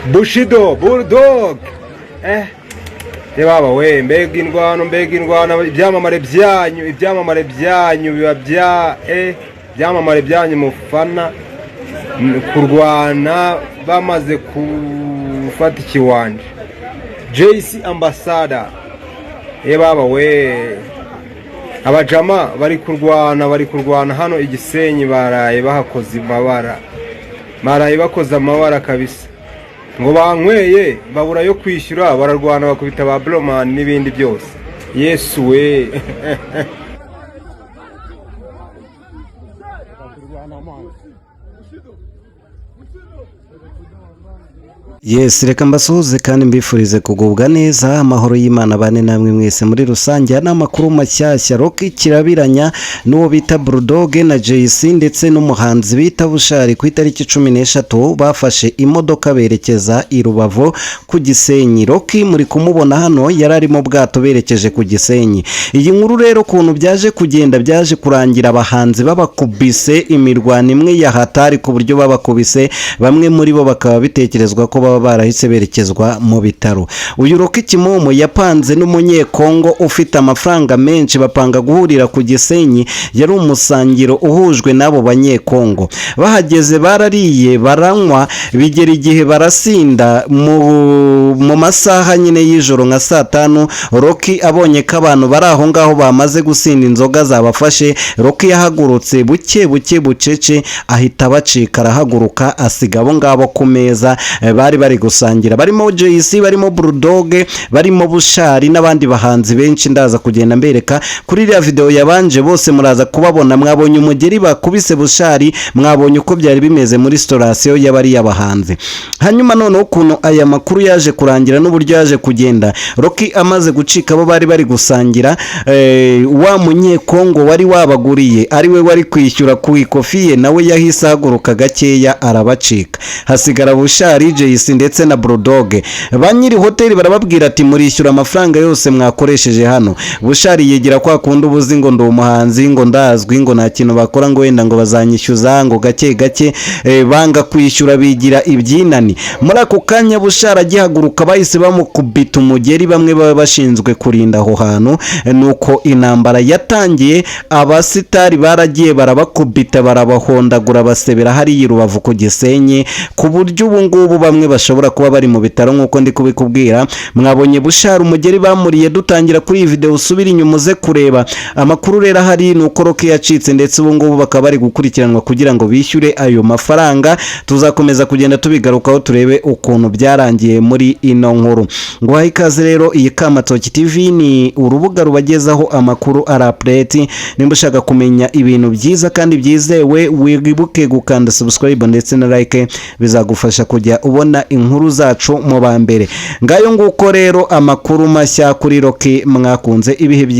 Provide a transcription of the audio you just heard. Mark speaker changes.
Speaker 1: Bushido Bulldog baba we mbega indwano ibyamamare byanyu biba ibyamamare byanyu mufana kurwana bamaze gufata ikiwanja JC Ambassador baba we abajama bari kurwana hano igisenyi baraye bahakoze amabara kabisa ngo banyweye babura yo kwishyura bararwana bakubita ba Bloman n'ibindi byose Yesu we
Speaker 2: Yes, reka mbasuhuze kandi mbifurize kugubwa neza amahoro y'Imana bane namwe mwese muri rusange n'amakuru mashyashya Rocky kirabiranya n'uwo bita Bulldog na JC ndetse n'umuhanzi bita Bushari ku itariki 13 bafashe imodoka berekeza i Rubavu ku Gisenyi. Rocky muri kumubona hano yarari mu bwato berekeje ku Gisenyi. Iyi nkuru rero kuntu byaje kugenda byaje kurangira abahanzi babakubise imirwano imwe ya hatari ku buryo babakubise bamwe muri bo bakaba bitekerezwa ko barahise berekezwa mu bitaro. Uyu Rocky Kimomo yapanze n'umunyekongo ufite amafaranga menshi bapanga guhurira ku Gisenyi, yari umusangiro uhujwe n'abo banyekongo. Bahageze barariye baranywa bigera igihe barasinda mu masaha nyine y'ijoro nka 5. Rocky abonye ko abantu bari aho ngaho bamaze gusinda inzoga zabafashe, Rocky yahagurutse buke bucece ahita bacika, arahaguruka asiga abo ngabo ku meza bari gusangira, barimo JC, barimo Bulldog, barimo Bushari n'abandi bahanzi benshi ndaza kugenda mbereka kuri iriya video yabanje. Bose muraza kubabona, mwabonye umugeri bakubise Bushari, mwabonye uko byari bimeze muri restaurant y'abari yabahanzi. Hanyuma none ukuntu aya makuru yaje kurangira n'uburyo yaje kugenda, Rocky amaze gucika abo bari gusangira, wa munyekongo wari wabaguriye ari we wari kwishyura ku ikofiye nawe yahise haguruka gakeya arabacika, hasigara Bushari, JC ndetse na Bulldog. Ba nyiri hoteli barababwira ati murishyura amafaranga yose mwakoresheje hano. Bushari yegera kwa kundi ubuzi ngo ndo umuhanzi ngo ndazwi ngo nta kintu bakora ngo wenda ngo bazanyishyuza ngo gake banga kwishyura bigira ibyinani. Muri ako kanya Bushari agihaguruka bahise bamukubita umugeri, bamwe baba bashinzwe kurinda aho hantu. Nuko intambara yatangiye, abasitari baragiye barabakubita barabahondagura basebera hari Rubavu ku Gisenyi, ku buryo ubu ngubu bamwe bashobora kuba bari mu bitaro nkuko ndi kubikubwira. Mwabonye Bushari umugeri bamuriye dutangira kuri iyi video, usubira inyuma uze kureba amakuru rero hari nuko Rocky yacitse ndetse ubu ngubu bakaba bari gukurikiranwa kugira ngo bishyure ayo mafaranga. Tuzakomeza kugenda tubigarukaho turebe ukuntu byarangiye muri ino nkuru. Ngo hayi ikaze rero, iyi Kamatoki TV ni urubuga rubagezaho amakuru update. Nimba ushaka kumenya ibintu byiza kandi byizewe, wibuke gukanda subscribe ndetse na like, bizagufasha kujya ubona inkuru zacu mu bambere. Ngayo nguko rero amakuru mashya kuri Rocky, mwakunze ibihe byiza.